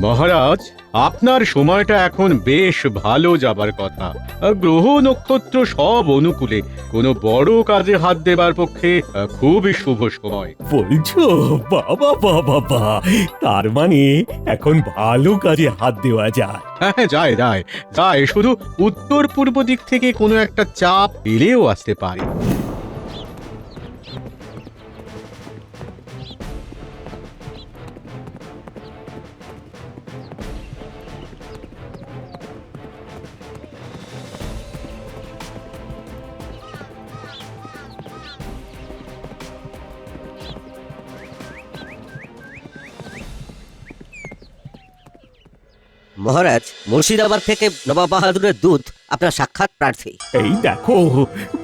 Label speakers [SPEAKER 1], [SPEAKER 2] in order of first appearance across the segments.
[SPEAKER 1] মহারাজ, আপনার সময়টা এখন বেশ ভালো যাবার কথা। গ্রহ নক্ষত্র সব অনুকূলে, কোনো বড় কাজে হাত দেবার পক্ষে খুবই শুভ সময়।
[SPEAKER 2] বলছো? বাবা বাবা বা, তার মানে এখন ভালো কাজে হাত দেওয়া যায়।
[SPEAKER 1] হ্যাঁ, যায় যায় যায়, শুধু উত্তর পূর্ব দিক থেকে কোনো একটা চাপ এলেও আসতে পারে।
[SPEAKER 3] মহারাজ, মুর্শিদাবাদ থেকে নবাব বাহাদুরের দূত আপনার সাক্ষাৎ প্রার্থী।
[SPEAKER 2] এই দেখো,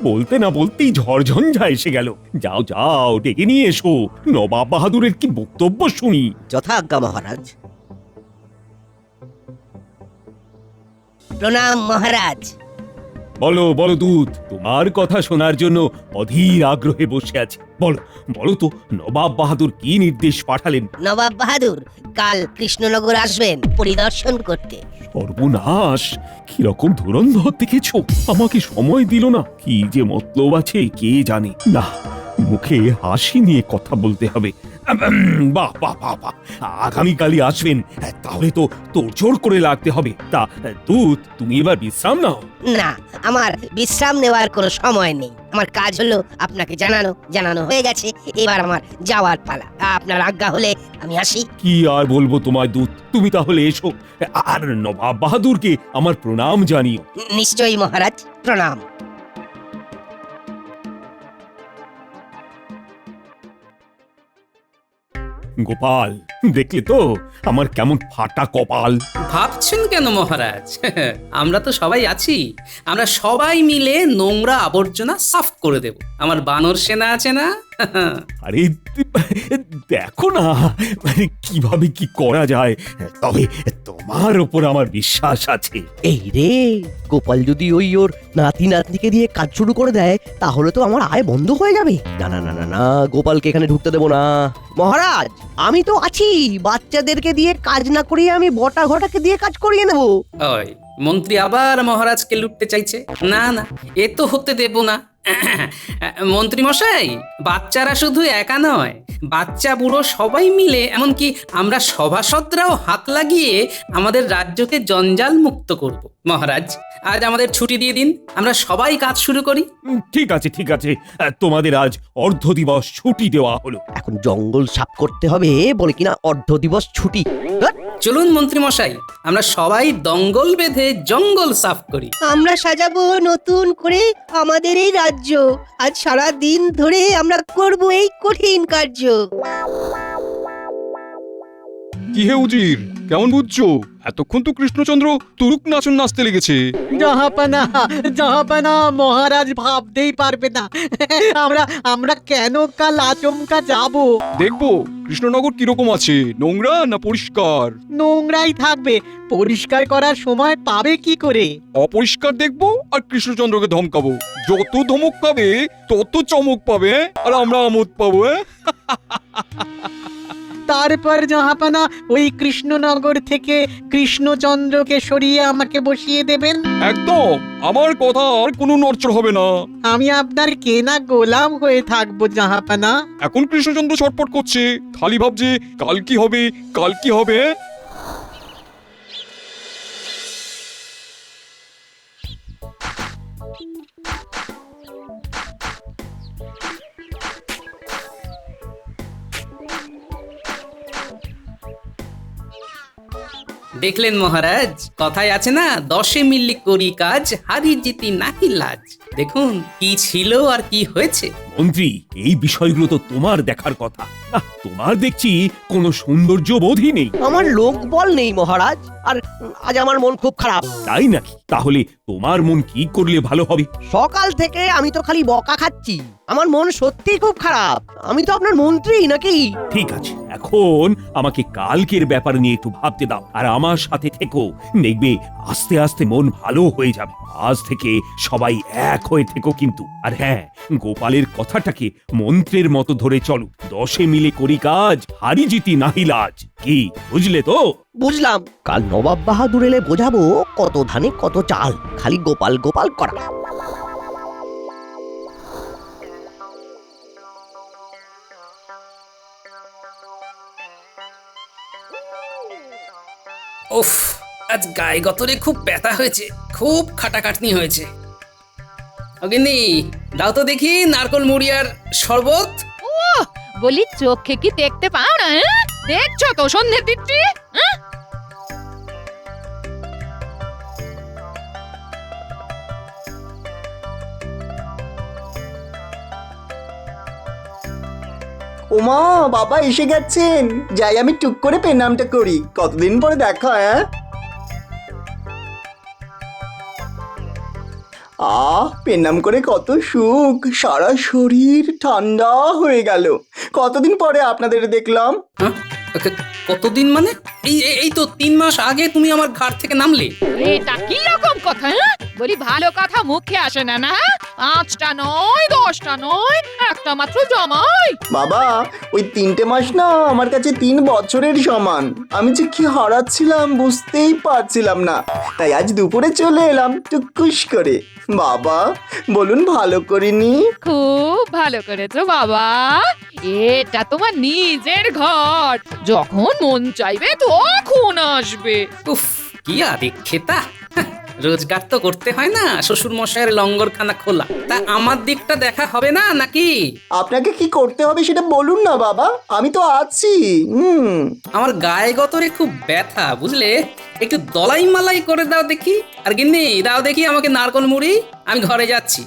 [SPEAKER 2] বলতে না বলতেই ঝড়ঝঞ্ঝা এসে গেল। যাও যাও, ডেকে নিয়ে এসো, নবাব বাহাদুরের কি বক্তব্য শুনি।
[SPEAKER 3] যথা আজ্ঞা মহারাজ। প্রণাম মহারাজ।
[SPEAKER 2] বলো বলো দূত, তোমার কথা শোনার জন্য অধীর আগ্রহে বসে আছে। বলো বলো তো, নবাব বাহাদুর কি নির্দেশ পাঠালেন?
[SPEAKER 3] নবাব বাহাদুর কাল কৃষ্ণনগর আসবেন পরিদর্শন করতে।
[SPEAKER 2] সর্বনাশ, কিরকম ধুরন্ধর দেখেছো! আমাকে সময় দিল না। কি যে মতলব আছে কে জানে। না, মুখে হাসি নিয়ে কথা বলতে হবে। বাহ বাহ বাহ বাহ, আগামীকালই আসবেন, তাহলে তো তোড়জোড় করে লাগতে হবে। তা দূত, তুমি এবার বিশ্রাম নাও।
[SPEAKER 3] না, আমার বিশ্রাম নেওয়ার কোনো সময় নেই। আমার কাজ হলো আপনাকে জানানো হয়ে গেছে। এবার আমার যাওয়ার পালা। আপনার আজ্ঞা হলে আমি আসি।
[SPEAKER 2] কি আর বলবো তোমায় দূত, তুমি তাহলে এসো। আর নবাব বাহাদুরকে আমার প্রণাম জানিও।
[SPEAKER 3] নিশ্চয়ই মহারাজ, প্রণাম।
[SPEAKER 2] গোপাল, দেখলে তো আমার কেমন ফাটা কপাল।
[SPEAKER 4] ভাবছেন কেন মহারাজ? আমরা তো সবাই আছি। আমরা সবাই মিলে নোংরা আবর্জনা সাফ করে দেব। আমার বানর সেনা আছে না?
[SPEAKER 2] আরে দেখো না, মানে কিভাবে কি করা যায়। তবে তোমার ওপর আমার বিশ্বাস আছে।
[SPEAKER 5] এই রে, গোপাল যদি ওর নাতি নাতনিকে দিয়ে কাজ শুরু করে দেয়, তাহলে তো আমার আয় বন্ধ হয়ে যাবে। না না না না না, গোপালকে এখানে ঢুকতে দেবো না। মহারাজ, আমি তো আছি। বাচ্চাদেরকে দিয়ে কাজ না করিয়ে আমি বটা ঘটাকে দিয়ে কাজ করিয়ে নেবো।
[SPEAKER 4] ওই মন্ত্রী আবার মহারাজকে লুটতে চাইছে। না না, এ তো হতে দেব না। মন্ত্রী মশাই, বাচ্চারা শুধু একা নয়, বাচ্চা বুড়ো সবাই মিলে, এমনকি আমরা সভাসদরাও হাত লাগিয়ে আমাদের রাজ্যকে জঞ্জাল মুক্ত করব। মহারাজ, আজ আমাদের ছুটি দিয়ে দিন, আমরা সবাই কাজ শুরু করি।
[SPEAKER 2] ঠিক আছে ঠিক আছে, তোমাদের আজ অর্ধ দিবস ছুটি দেওয়া হলো।
[SPEAKER 5] এখন জঙ্গল সাফ করতে হবে বলে কিনা অর্ধ দিবস ছুটি।
[SPEAKER 4] চলুন মন্ত্রী মশাই, আমরা সবাই দঙ্গল বেঁধে জঙ্গল সাফ করি।
[SPEAKER 6] আমরা সাজাবো নতুন করে আমাদের এই রাজ্য। আজ সারা দিন ধরে আমরা করব এই কঠিন কার্য।
[SPEAKER 7] কি হে উজির, কেমন বুঝছো? এতক্ষণ তো কৃষ্ণচন্দ্র তুরুক নাচন নাচতে লেগেছে।
[SPEAKER 8] জাহাপানা জাহাপানা, মহারাজ ভাবতেই পারবে না আমরা আমরা কেন কাল আচমকা যাব।
[SPEAKER 7] দেখবো কৃষ্ণনগর কিরকম আছে, নোংরা না পরিষ্কার?
[SPEAKER 8] নোংরাই থাকবে, পরিষ্কার করার সময় পাবে কি করে?
[SPEAKER 7] অপরিষ্কার দেখবো আর কৃষ্ণচন্দ্রকে ধমকাবো। যত ধমক পাবে তত চমক পাবে, আর আমরা আমোদ পাবো।
[SPEAKER 8] তারপর জাহাপানা ওই কৃষ্ণনগর থেকে কৃষ্ণচন্দ্রকে সরিয়ে আমাকে বসিয়ে দেবেন।
[SPEAKER 7] একদম, আমার কথা আর কোনো নড়চড় হবে না।
[SPEAKER 8] আমি আপনার কেনা গোলাম হয়ে থাকবো জাহাপানা।
[SPEAKER 7] এখন কৃষ্ণচন্দ্র ছটফট করছে, খালি ভাবছে কাল কি হবে, কাল কি হবে।
[SPEAKER 4] দেখলেন মহারাজ, কথায় আছে না, 10 মিলি করি কাজ, হারি জিতি নাহি লাজ। দেখুন কি ছিল আর কি হয়েছে।
[SPEAKER 2] মন্ত্রী, এই বিষয়গুলো তো তোমার দেখার কথা। তোমার দেখছি কোনো সৌন্দর্য বোধই নেই।
[SPEAKER 5] আমার লোক বল নেই মহারাজ। আর আজ আমার মন খুব খারাপ।
[SPEAKER 2] তাই নাকি? তাহলে তোমার মন কি করলে ভালো হবে?
[SPEAKER 5] সকাল থেকে আমি তো খালি বকা খাচ্ছি। আমার মন সত্যি খুব খারাপ। আমি তো আপনার মন্ত্রী নাকি?
[SPEAKER 2] ঠিক আছে, এখন আমাকে কালকের ব্যাপার নিয়ে একটু ভাবতে দাও, আর আমার সাথে থেকো। দেখবে আস্তে আস্তে মন ভালো হয়ে যাবে। আজ থেকে সবাই এক হয়ে থেকো কিন্তু। আর হ্যাঁ, গোপালের কথাটাকে মন্ত্রের মতো ধরে চলো। 10 মিলে করি কাজ, হারি জিতি নাহি লাজ। কি বুঝলে তো?
[SPEAKER 5] বুঝলাম। কাল নবাব বাহাদুর এলে বোঝাবো কত ধানে কত চাল। খালি গোপাল গোপাল করা।
[SPEAKER 4] উফ, আজ গায়ে গতরে খুব ব্যথা হয়েছে, খুব খাটাখাটনি হয়েছে। অগিন্নি, দাও তো দেখি নারকল মুড়ি আর শরবত।
[SPEAKER 9] বলি চোখে কি দেখতে পাও না? দেখছো তো সন্ধ্যে দিচ্ছি।
[SPEAKER 10] ওমা, বাবা এসে গেছেন। যাই আমি টুক করে পেনামটা করি। কতদিন পরে দেখা। পেনাম করে কত সুখ, সারা শরীর ঠান্ডা হয়ে গেল। কতদিন পরে আপনাদের দেখলাম।
[SPEAKER 4] হ্যাঁ? কতদিন মানে? এই তো 3 মাস আগে তুমি আমার ঘাট থেকে নামলে।
[SPEAKER 9] এটা কি রকম কথা? বলি ভালো কথা মুখে আসে না না? 5টা নয় 10টা নয়, একটা মাত্র জামাই।
[SPEAKER 10] বাবা, ওই 3টে মাস না আমার কাছে 3 বছরের সমান। আমি যে কি হারাচ্ছিলাম বুঝতেই পারছিলাম না। তাই আজ দুপুরে চলে এলাম টুকুস করে। বাবা বলুন, ভালো করিনি?
[SPEAKER 9] খুব ভালো করেছো বাবা। এটা তোমার নিজের ঘর, যখন মন চাইবে তখন আসবে।
[SPEAKER 4] উফ, কি আদিক্ষেতা। রোজগার তো করতে হয় না শ্বশুর মশাইয়ের লঙ্গরখানা খোলা। তা আমার দিকটা দেখা হবে না নাকি?
[SPEAKER 10] আপনাকে কি করতে হবে সেটা বলুন না বাবা, আমি তো আছি।
[SPEAKER 4] আমার গায়ে গতরে খুব ব্যথা, বুঝলে? একটু দলাই মালাই করে দাও দেখি। আর গিন্নি, দাও দেখি আমাকে নারকল মুড়ি। আমি ঘরে যাচ্ছি।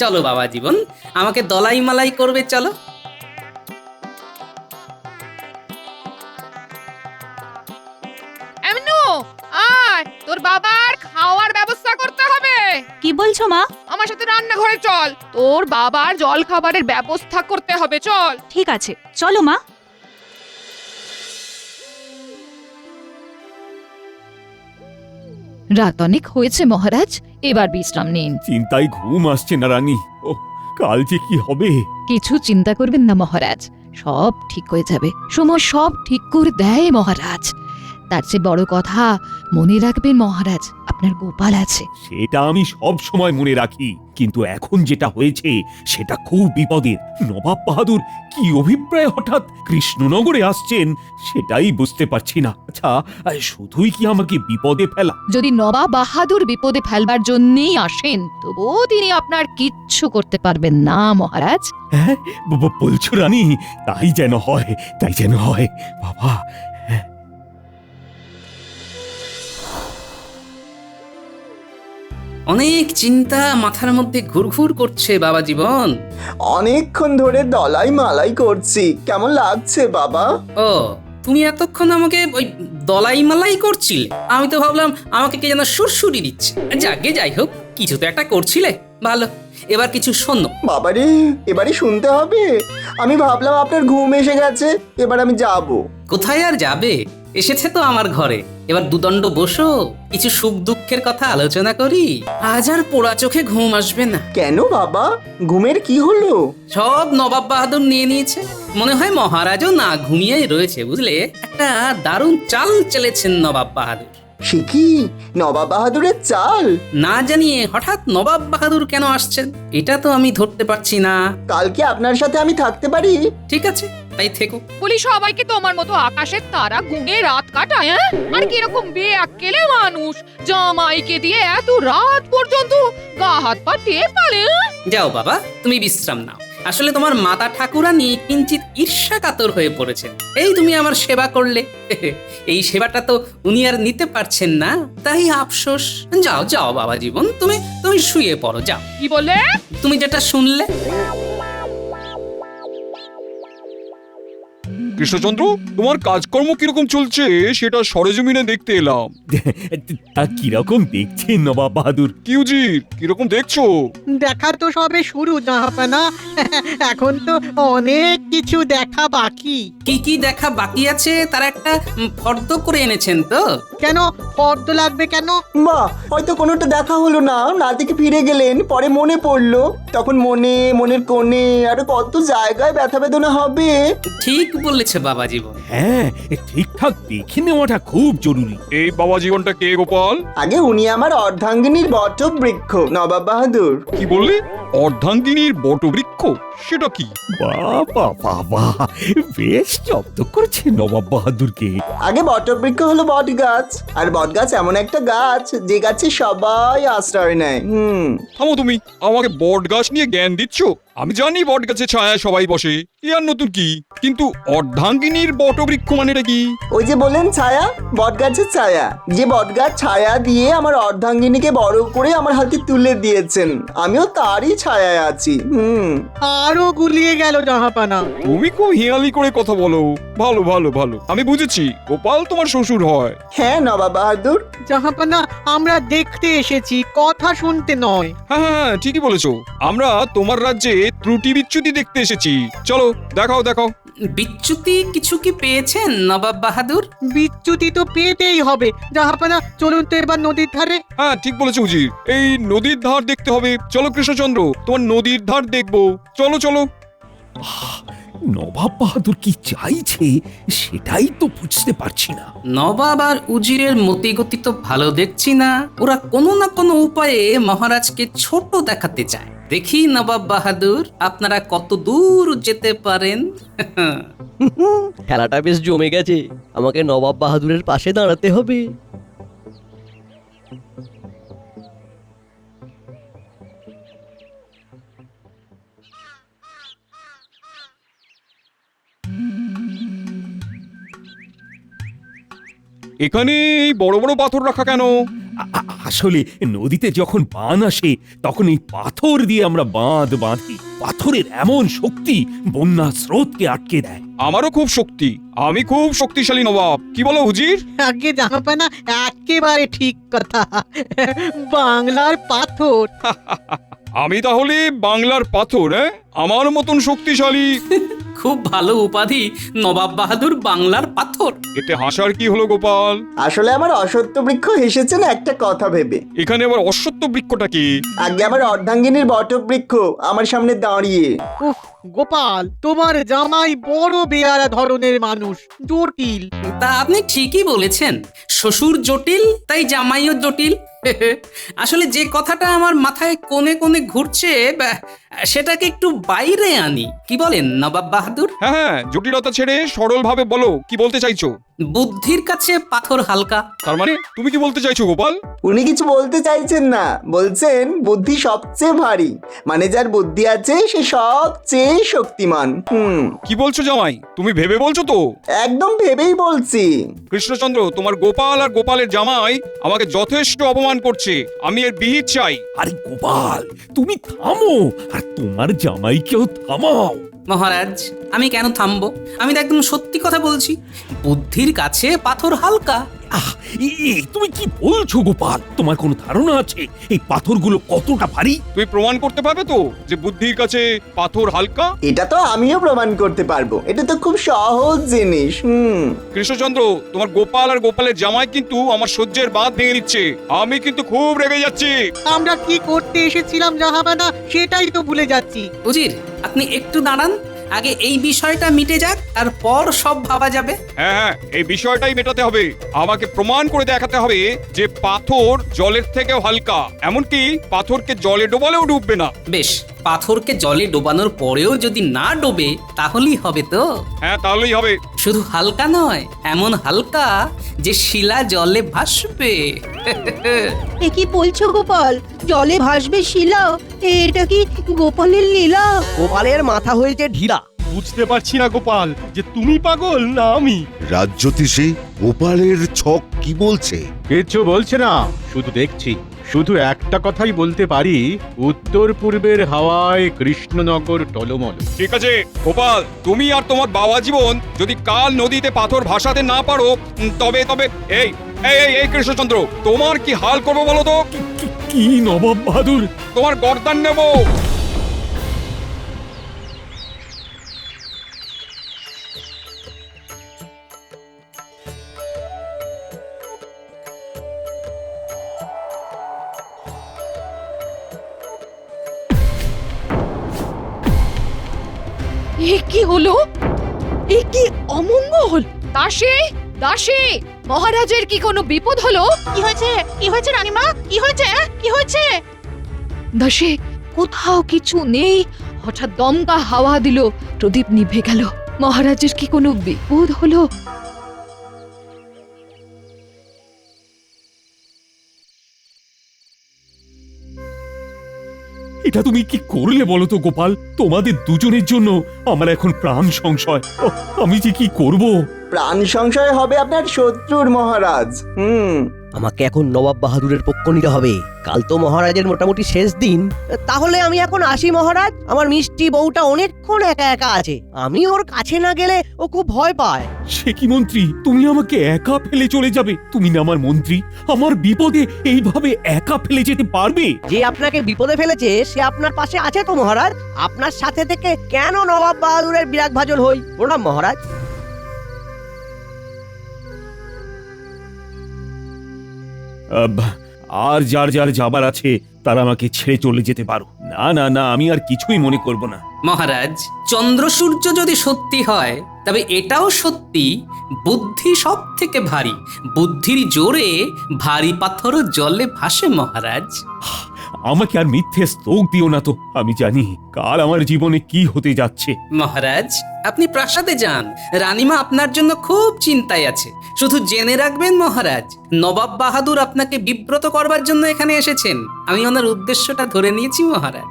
[SPEAKER 4] চলো বাবা জীবন, আমাকে দলাই মালাই করবে, চলো।
[SPEAKER 9] এমনু, আয়, তোর বাবার খাওয়ার ব্যবস্থা করতে হবে।
[SPEAKER 11] কি বলছো মা?
[SPEAKER 9] আমার সাথে রান্নাঘরে চল, তোর বাবার জল খাবারের ব্যবস্থা করতে হবে, চল।
[SPEAKER 11] ঠিক আছে, চলো মা।
[SPEAKER 9] রাত অনেক হয়েছে মহারাজ, এবার বিশ্রাম নিন।
[SPEAKER 2] চিন্তায় ঘুম আসছে না রানী। ও, কাল যে কি হবে।
[SPEAKER 9] কিছু চিন্তা করবেন না মহারাজ, সব ঠিক হয়ে যাবে। সময় সব ঠিক করে দেয় মহারাজ। তার চেয়ে বড় কথা, মনে রাখবেন মহারাজ, আপনার গোপাল আছে।
[SPEAKER 2] সেটা আমি সব সময় মনে রাখি, কিন্তু এখন যেটা হয়েছে সেটা খুব বিপদের। নবাব বাহাদুর কি অভিপ্রায় হঠাৎ কৃষ্ণনগরে আসছেন সেটাই বুঝতে পারছি না। আচ্ছা, শুধুই কি আমাকে বিপদে ফেলা?
[SPEAKER 9] যদি নবাব বাহাদুর বিপদে ফেলবার জন্যই আসেন, তবুও তিনি আপনার কিচ্ছু করতে পারবেন না মহারাজ।
[SPEAKER 2] হ্যাঁ, বলছো রানী? তাই যেন হয়, তাই যেন হয় বাবা।
[SPEAKER 4] অনেক চিন্তা মাথার মধ্যে ঘুরঘুর করছে বাবা জীবন।
[SPEAKER 10] অনেকক্ষণ ধরে দলাই মালাই করছি। কেমন লাগছে বাবা?
[SPEAKER 4] ও, তুমি এতক্ষণ আমাকে ওই দলাই মালাই করছিলে? আমি তো ভাবলাম আমাকে কে যেন সুরসুরি দিচ্ছে। যাকে যাই হোক, কিছু তো একটা করছিলে, ভালো। এবার কিছু শোনো।
[SPEAKER 10] বাবারে, এবারে শুনতে হবে? আমি ভাবলাম আপনার ঘুম এসে গেছে, এবার আমি যাব।
[SPEAKER 4] কোথায় আর যাবে? এসেছে তো আমার ঘরে। এবার দুদণ্ড বসো, কিছু সুখ দুঃখের কথা আলোচনা করি। আজ আর পোড়া চোখে ঘুম আসবে না।
[SPEAKER 10] কেন বাবা, ঘুমের কি হলো?
[SPEAKER 4] সব নবাব বাহাদুর নিয়ে নিয়েছে। মনে হয় মহারাজও না ঘুমিয়েই রয়েছে, বুঝলে? একটা দারুণ চাল চলেছেন নবাব বাহাদুর।
[SPEAKER 10] সে কি নবাব বাহাদুরের চাল?
[SPEAKER 4] না জানিয়ে হঠাৎ নবাব বাহাদুর কেন আসছেন, এটা তো আমি ধরতে পারছি না।
[SPEAKER 10] কালকে আপনার সাথে আমি থাকতে পারি?
[SPEAKER 4] ঠিক আছে, তাই থেকো।
[SPEAKER 9] বলি সবাইকে তোমার মতো আকাশের তারা গুনে রাত কাটায়, হ্যাঁ? আর কিরকম বেআক্কেলে মানুষ, জামাইকে দিয়ে এত রাত পর্যন্ত গা হাত পা টেয়ে পারে।
[SPEAKER 4] যাও বাবা, তুমি বিশ্রাম নাও। আসলে তোমার মাতা ঠাকুরানী কিঞ্চিত ঈর্ষা কাতর হয়ে পড়েছেন। এই তুমি আমার সেবা করলে, এই সেবাটা তো উনি আর নিতে পারছেন না, তাই আফসোস। যাও যাও বাবা জীবন, তুমি শুয়ে পড়ো, যাও।
[SPEAKER 9] কি বললে?
[SPEAKER 4] তুমি যেটা শুনলে।
[SPEAKER 7] কৃষ্ণচন্দ্র, তোমার কাজকর্ম কিরকম চলছে সেটা সরেজমিনে দেখতে এলাম।
[SPEAKER 2] তা কিরকম দেখছেন নবাব বাহাদুর?
[SPEAKER 7] কি উজির, কিরকম দেখছো?
[SPEAKER 8] দেখা তো সবে শুরু জাহাপানা। এখন তো অনেক কিছু দেখা বাকি।
[SPEAKER 4] কি কি দেখা বাকি আছে তার একটা ফর্দ করে এনেছেন তো?
[SPEAKER 8] কেন ফর্দ লাগবে কেন?
[SPEAKER 10] মা, হয়তো কোনোটা দেখা হলো না, নাতিকে ফিরে গেলেন, পরে মনে পড়লো, তখন মনের কোণে আরো কত জায়গায় ব্যথা বেদনা হবে।
[SPEAKER 4] ঠিক বলেছে বাবা জীবন।
[SPEAKER 2] হ্যাঁ, ঠিকঠাক দেখে নেওয়াটা খুব জরুরি।
[SPEAKER 7] এই বাবা জীবনটা কে গোপাল?
[SPEAKER 10] আগে উনি আমার অর্ধাঙ্গিনীর বটবৃক্ষ নবাব বাহাদুর।
[SPEAKER 7] কি বললে? অর্ধাঙ্গিনীর বটবৃক্ষ? সেটা কি?
[SPEAKER 2] বাবা বাবা, বেশ জব্দ করেছে নবাব বাহাদুরকে।
[SPEAKER 10] আগে বটবৃক্ষ হলো বট গাছ, আর বট গাছ এমন একটা গাছ যে গাছে সবাই আশ্রয় নেয়।
[SPEAKER 7] থামো তুমি, আমাকে বট গাছ নিয়ে জ্ঞান দিচ্ছ? আমি জানি বট গাছে ছায়া সবাই বসে, এ আর নতুন কি? কিন্তু অর্ধাঙ্গিনীর বটবৃক্ষ মানেটা কি?
[SPEAKER 10] ওই যে বলেন ছায়া, বট গাছের ছায়া, যে বট গাছ ছায়া দিয়ে আমার অর্ধাঙ্গিনীকে বড় করে আমার হাতে তুলে দিয়েছেন, আমিও তারই ছায়ায় আছি।
[SPEAKER 8] আরো গুলিয়ে গেল জাহাপানা।
[SPEAKER 7] তুমি খুব হিয়ালি করে কথা বলো। ভালো ভালো ভালো, আমি বুঝেছি, গোপাল তোমার শ্বশুর হয়।
[SPEAKER 10] হ্যাঁ নবাব বাহাদুর।
[SPEAKER 8] জাহাপানা, আমরা দেখতে এসেছি, কথা শুনতে নয়।
[SPEAKER 7] হ্যাঁ হ্যাঁ, ঠিকই বলেছো, আমরা তোমার রাজ্যে ত্রুটি বিচ্যুতি দেখতে এসেছি। চলো দেখাও দেখাও।
[SPEAKER 4] বিচ্যুতি কিছু কি পেয়েছেন নবাব বাহাদুর?
[SPEAKER 8] বিচ্যুতি তো পেতেই হবে জাহাপানা। চলুন তো এবার নদীর ধারে।
[SPEAKER 7] হ্যাঁ ঠিক বলেছো উজির, এই নদীর ধার দেখতে হবে। চলো কৃষ্ণচন্দ্র, তোমার নদীর ধার দেখবো। চলো চলো।
[SPEAKER 2] নবাব বাহাদুর কি চাইছে সেটাই তো বুঝতে পারছি না।
[SPEAKER 4] নবাব আর উজিরের মতিগতি তো ভালো দেখছি না। ওরা কোনো না কোনো উপায়ে মহারাজকে ছোট দেখাতে চায়। দেখি নবাব বাহাদুর আপনারা কত দূর যেতে পারেন।
[SPEAKER 5] খেলাটা বেশ জমে গেছে, আমাকে নবাব বাহাদুরের পাশে দাঁড়াতে হবে।
[SPEAKER 7] এখানে এই বড় বড় পাথর রাখা কেন?
[SPEAKER 2] আসলে নদীতে যখন বান আসে তখন এই পাথর দিয়ে আমরা বাঁধ বাঁধি। পাথরের এমন শক্তি বন্যা স্রোতকে আটকে দেয়।
[SPEAKER 7] আমারও খুব শক্তি, আমি খুব শক্তিশালী নবাব। কি বলো হুজির?
[SPEAKER 8] আগে জাহাপানা, একেবারে ঠিক কথা। বাংলার পাথর।
[SPEAKER 7] আমি তাহলে বাংলার পাথর? আমার মতন শক্তিশালী?
[SPEAKER 4] খুব ভালো উপাধি নবাব বাহাদুর, বাংলার পাথর।
[SPEAKER 7] এতে হাসার কি হলো গোপাল?
[SPEAKER 10] আসলে আমার অসত্য বৃক্ষ হেসেছেন একটা কথা ভেবে।
[SPEAKER 7] এখানে আবার অশ্বত্থ বৃক্ষটা কি?
[SPEAKER 10] আগে আমার অর্ধাঙ্গিনীর বটবৃক্ষ আমার সামনে দাঁড়িয়ে।
[SPEAKER 8] উফ গোপাল, তোমার জামাই বড় বেয়ারা ধরনের মানুষ, জটিল।
[SPEAKER 4] তা আপনি ঠিকই বলেছেন, শ্বশুর জটিল তাই জামাইও জটিল। আসলে যে কথাটা আমার মাথায় কোণে কোণে ঘুরছে সেটাকে একটু বাইরে আনি, কি বলেন নবাব বাহাদুর?
[SPEAKER 7] হ্যাঁ হ্যাঁ, জটিলতা ছেড়ে সরল ভাবে বলো, কি বলতে চাইছো?
[SPEAKER 4] বুদ্ধির কাছে পাথর হালকা।
[SPEAKER 7] তার মানে তুমি কি বলতে চাইছো গোপাল?
[SPEAKER 10] উনি কিছু বলতে চাইছেন না, বলছেন বুদ্ধি সবচেয়ে ভারী, মানে যার বুদ্ধি আছে সে সবচেয়ে শক্তিমান।
[SPEAKER 7] কি বলছো জামাই? তুমি ভেবে বলছো তো?
[SPEAKER 10] একদম ভেবেই বলছি।
[SPEAKER 7] কৃষ্ণচন্দ্র, তোমার গোপাল আর গোপালের জামাই আমাকে যথেষ্ট অপমান করছে, আমি এর বিহিত চাই।
[SPEAKER 2] আরে গোপাল, তুমি থামো আর তোমার জামাইকেও থামাও।
[SPEAKER 4] মহারাজ, আমি কেন থামবো? আমি তো একদম সত্যি কথা বলছি। বুদ্ধির কাছে পাথর হালকা।
[SPEAKER 2] তুমি কি বলছো গোপাল? তোমার কোনো ধারণা আছে এই পাথরগুলো কতটা ভারী?
[SPEAKER 7] তুমি প্রমাণ করতে পারবে তো যে বুদ্ধির কাছে পাথর হালকা?
[SPEAKER 10] এটা তো আমিও প্রমাণ করতে পারবো, এটা তো খুব সহজ জিনিস।
[SPEAKER 7] কৃষ্ণচন্দ্র, তোমার গোপাল আর গোপালের জামাই কিন্তু আমার সহ্যের বাঁধ ভেঙে দিচ্ছে। আমি কিন্তু খুব রেগে যাচ্ছি।
[SPEAKER 8] আমরা কি করতে এসেছিলাম জাহাপানা সেটাই তো ভুলে যাচ্ছি।
[SPEAKER 4] উজির, আপনি একটু দাঁড়ান, আগে এই বিষয়টা মিটে যাক, তারপর সব ভাবা যাবে।
[SPEAKER 7] হ্যাঁ হ্যাঁ, এই বিষয়টাই মেটাতে হবে। আমাকে প্রমাণ করে দেখাতে হবে যে পাথর জলের থেকেও হালকা, এমনকি পাথরকে জলে ডোবালেও ডুববে না।
[SPEAKER 4] বেশ, পাথরকে জলে ডোবানোর পরেও যদি না ডোবে তাহলেই হবে তো?
[SPEAKER 7] হ্যাঁ, তাহলেই হবে।
[SPEAKER 4] শুধু হালকা নয়, এমন হালকা যে শিলা জলে ভাসবে।
[SPEAKER 6] এ কি বলছো গোপাল? জলে ভাসবে শিলা? এটা কি গোপালের লীলা?
[SPEAKER 5] গোপালের মাথা হয়েছে ঢিলা।
[SPEAKER 12] বুঝতে পারছি না গোপাল, যে তুমি পাগল না আমি।
[SPEAKER 13] রাজ্যতীশে গোপালের ছক কি বলছে?
[SPEAKER 1] কিচ্ছু বলছে না, শুধু দেখছি। শুধু একটা কথাই বলতে পারি, উত্তর পূর্বের হাওয়ায় কৃষ্ণনগর টলমল।
[SPEAKER 7] ঠিক আছে গোপাল, তুমি আর তোমার বাবা জীবন যদি কাল নদীতে পাথর ভাসাতে না পারো, তবে তবে এই এই এই এই কৃষ্ণচন্দ্র, তোমার কি হাল করবো বলো তো?
[SPEAKER 2] কি নবাব বাহাদুর?
[SPEAKER 7] তোমার গর্দান নেব।
[SPEAKER 9] এ কি হলো? এ কি অমঙ্গল! দাসী, দাসী, মহারাজের কি কোনো বিপদ হলো?
[SPEAKER 11] কি হয়েছে? কি হয়েছে রানীমা? কি হয়েছে? কি হয়েছে?
[SPEAKER 9] দাসী, কোথাও কিছু নেই। হঠাৎ দমকা হাওয়া দিল, প্রদীপ নিভে গেল। মহারাজের কি কোনো বিপদ হলো?
[SPEAKER 2] এটা তুমি কি করলে বলো তো গোপাল? তোমাদের দুজনের জন্য আমার এখন প্রাণ সংশয়। আমি যে কি করব?
[SPEAKER 10] প্রাণ সংশয় হবে আপনার শত্রুর মহারাজ।
[SPEAKER 5] আমাকে এখন নবাব বাহাদুরের পক্ষ নিতে হবে। কাল তো মহারাজের মোটামুটি শেষ দিন। তাহলে আমি এখন আসি মহারাজ। আমার মিষ্টি বউটা অনেকক্ষণ একা একা আছে, আমি ওর কাছে না গেলে ও খুব ভয় পায়।
[SPEAKER 2] সে কি মন্ত্রী, তুমি আমাকে একা ফেলে চলে যাবে? তুমি না আমার মন্ত্রী, আমার বিপদে এইভাবে একা ফেলে যেতে পারবে?
[SPEAKER 5] যে আপনাকে বিপদে ফেলেছে সে আপনার পাশে আছে তো মহারাজ। আপনার সাথে থেকে কেন নবাব বাহাদুরের বিরাগ ভাজন হই? প্রণাম মহারাজ।
[SPEAKER 2] আর যার যার যাবার আছে তারা আমাকে ছেড়ে চলে যেতে পারো। না না না, আমি আর কিছুই মনে করব না।
[SPEAKER 4] মহারাজ, চন্দ্র সূর্য যদি সত্যি হয় তবে এটাও সত্যি, বুদ্ধি সব থেকে ভারী। বুদ্ধির জোরে ভারী পাথরও জলে ভাসে মহারাজ।
[SPEAKER 2] আমাকে আর মিথ্যে স্তোক দিও না তো। আমি জানি কাল আমার জীবনে কি হতে যাচ্ছে।
[SPEAKER 4] মহারাজ, আপনি প্রাসাদে যান, রানীমা আপনার জন্য খুব চিন্তায় আছে। শুধু জেনে রাখবেন মহারাজ, নবাব বাহাদুর আপনাকে বিব্রত করবার জন্য এখানে এসেছেন। আমি ওনার উদ্দেশ্যটা ধরে নিয়েছি মহারাজ।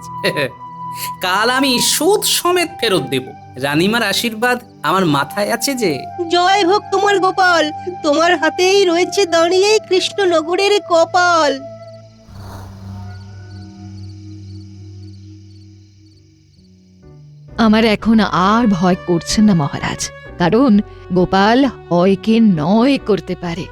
[SPEAKER 4] কাল আমি সুদ সমেত ফেরত দেব। রানীমার আশীর্বাদ আমার মাথায় আছে যে।
[SPEAKER 6] জয় হোক তোমার গোপাল, তোমার হাতেই রয়েছে দাঁড়িয়ে কৃষ্ণনগরের কপাল।
[SPEAKER 9] আমার এখন আর ভয় করছে না মহারাজ, কারণ গোপাল হয়কে নয় করতে পারে,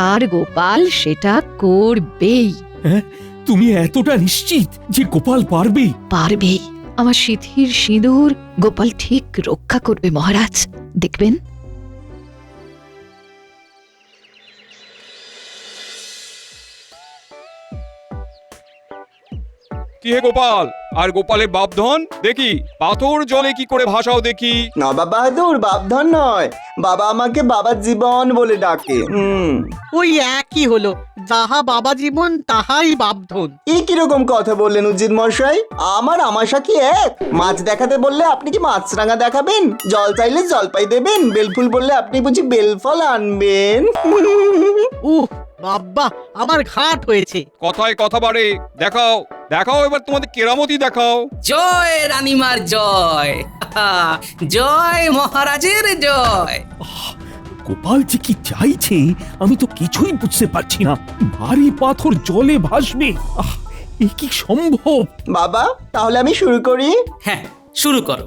[SPEAKER 9] আর গোপাল সেটা করবেই।
[SPEAKER 2] হ্যাঁ, তুমি এতটা নিশ্চিত যে গোপাল পারবে?
[SPEAKER 9] পারবেই। আমার সিঁথির সিঁদুর গোপাল ঠিক রক্ষা করবে মহারাজ, দেখবেন।
[SPEAKER 7] কি হে গোপাল, আর গোপালের বাপধন দেখি পাথর জলে কি করে ভাসাও দেখি।
[SPEAKER 10] নবাব বাহাদুর বাপধন নয়, বাবা আমাকে বাবা জীবন বলে ডাকে।
[SPEAKER 8] ওই একই হলো, যাহা বাবা জীবন তাহাই বাপধন।
[SPEAKER 10] এই কিরকম কথা বললেন উজির মশাই? আমার আমাশা কি এক? মাছ দেখাতে বললে আপনি কি মাছরাঙা দেখাবেন? জল চাইলে জলপাই দেবেন? বেলফুল বললে আপনি বুঝি বেলফল আনবেন?
[SPEAKER 8] বাবা, আমার ঘাট হয়েছে।
[SPEAKER 7] কথায় কথা বাড়ে। দেখাও দেখাও, এবার তোমাদের কেরামতি দেখাও।
[SPEAKER 4] জয় রানীমার জয়, জয় মহারাজের জয়।
[SPEAKER 2] গোপাল যে কি চাইছে আমি তো কিছুই বুঝতে পারছি না। ভারী পাথর জলে ভাসবে, এ কি সম্ভব?
[SPEAKER 10] বাবা, তাহলে আমি শুরু করি?
[SPEAKER 4] হ্যাঁ, শুরু করো।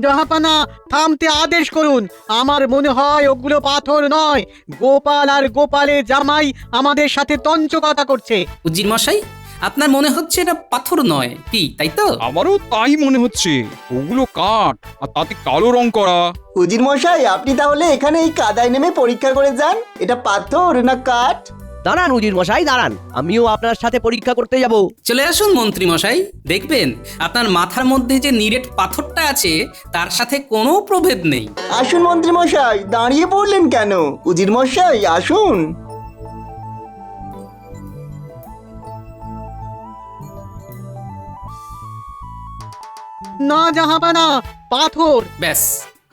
[SPEAKER 8] জাহাপানা, থামতে আদেশ করুন। আমার মনে হয় ওগুলো পাথর নয়, গোপাল আর গোপালের জামাই আমাদের সাথে তঞ্চকতা করছে।
[SPEAKER 4] উজির মশাই, আপনার মনে হচ্ছে এটা পাথর নয় কি, তাই তো?
[SPEAKER 7] আমারও তাই মনে হচ্ছে। ওগুলো কাঠ, আর তাতে কালো রং করা।
[SPEAKER 10] উজির মশাই, আপনি তাহলে এখানে এই কাদায় নেমে পরীক্ষা করে যান, এটা পাথর না কাঠ।
[SPEAKER 5] দাঁড়ান উজির মশাই, দাঁড়ান, আমিও আপনার সাথে পরীক্ষা করতে যাব।
[SPEAKER 4] চলে আসুন মন্ত্রী মশাই, দেখবেন আপনার মাথার মধ্যে যে নিরেট পাথরটা আছে তার সাথে কোনো প্রভেদ নেই।
[SPEAKER 10] আসুন মন্ত্রী মশাই, দাঁড়িয়ে পড়লেন কেন? উজির মশাই আসুন।
[SPEAKER 8] না জাহাপানা, পাথর।
[SPEAKER 4] ব্যাস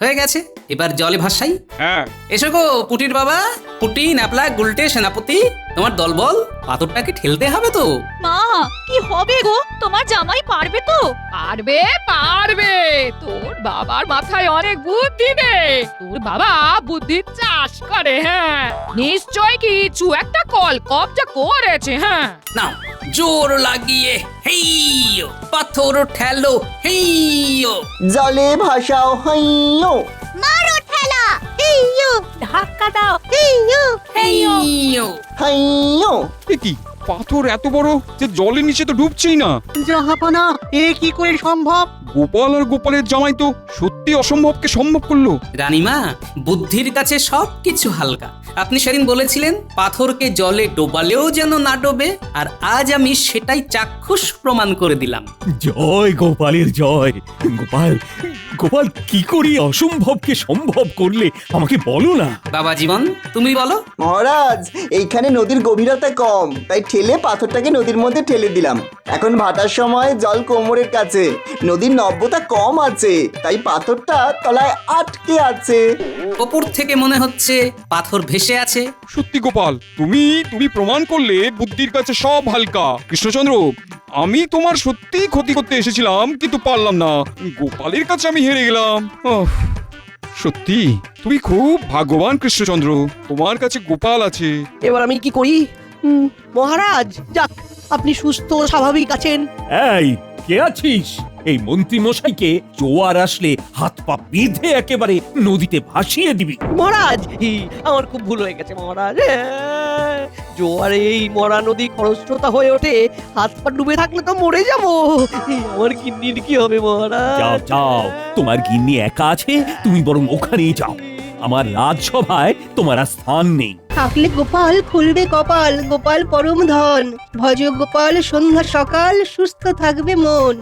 [SPEAKER 4] হয়ে গেছে, এবার জলে ভাসাই।
[SPEAKER 7] হ্যাঁ,
[SPEAKER 4] এসো গো পুটির বাবা, পুটি, ন্যাপলা, গুলটে, সেনাপতি, তোমার দলবল, পাথরটাকে ঠেলতে হবে তো।
[SPEAKER 11] মা, কি হবে গো? তোমার জামাই পারবে তো?
[SPEAKER 9] পারবে, পারবে। তোর বাবার মাথায় অনেক বুদ্ধি রে। তোর বাবা বুদ্ধির চাষ করে। হ্যাঁ, নিশ্চয় কিছু একটা কল কবজা করেছে। হ্যাঁ,
[SPEAKER 4] নাও, জোর লাগিয়ে হেইয়ো, পাথর ঠেলো হেইয়ো।
[SPEAKER 10] জলে ভাসাও হাইয়ো,
[SPEAKER 11] মারো ঠেলা হেইয়ো, ধাক্কা দাও হেইয়ো
[SPEAKER 4] হেইয়ো।
[SPEAKER 10] হাইয়ো।
[SPEAKER 7] এ কি পাথর এত বড় যে জলের নিচে তো ডুবছেই না।
[SPEAKER 8] জাহাপানা এ কি করে সম্ভব?
[SPEAKER 7] গোপাল আর গোপালের জামাই তো সত্যি অসম্ভবকে সম্ভব করলো।
[SPEAKER 4] রানীমা, বুদ্ধির কাছে সব কিছু হালকা। আপনি সেদিন বলেছিলেন পাথরকে জলে ডোবালেও যেন না ডোবে, আর আজ আমি সেটাই চাক্ষুষ প্রমাণ করে দিলাম।
[SPEAKER 2] জয় গোপালের জয়। গোপাল, গোপাল কি করি অসম্ভবকে সম্ভব করলে আমাকে বলো না।
[SPEAKER 4] বাবা জীবন, তুমি বলো।
[SPEAKER 10] মহারাজ, এইখানে নদীর গভীরতা কম, তাই ঠেলে পাথরটাকে নদীর মধ্যে ঠেলে দিলাম। এখন ভাটার সময় জল কোমরের কাছে, নদীর নব্যতা কম আছে, তাই পাথরটা তলায় আটকে আছে।
[SPEAKER 4] ওপর থেকে মনে হচ্ছে পাথর ভেসে আছে।
[SPEAKER 7] সত্যি গোপাল, তুমি প্রমাণ করলে বুদ্ধির কাছে সব হালকা। কৃষ্ণচন্দ্র, আমি তোমার সত্যি ক্ষতি করতে এসেছিলাম, কিন্তু পারলাম না। গোপালের কাছে আমি হেরে গেলাম। সত্যি তুমি খুব ভাগ্যবান কৃষ্ণচন্দ্র, তোমার কাছে গোপাল আছে।
[SPEAKER 5] এবার আমি কি করি? মহারাজ, যাক আপনি সুস্থ স্বাভাবিক আছেন।
[SPEAKER 2] এই কে আছিস? এই মন্ত্রী মশাইকে জোয়ার আসলে হাত পা বেঁধে একেবারে নদীতে ভাসিয়ে দিবি।
[SPEAKER 5] মহারাজ, আমার খুব ভুল হয়ে গেছে মহারাজ। জোয়ারে এই মরা নদী খরস্রোতা হয়ে ওঠে, হাত পা ডুবে থাকলে তো মরে যাবো। আমার কিডনির কি হবে মহারাজ?
[SPEAKER 2] যাও যাও, তোমার গিন্নি একা আছে, তুমি বরং ওখানেই যাও। আমার রাজসভায় তোমার আর স্থান নেই।
[SPEAKER 6] থাকলে গোপাল খুলবে কপাল, গোপাল পরম ধন। ভজ গোপাল সন্ধ্যা সকাল, সুস্থ থাকবে মন।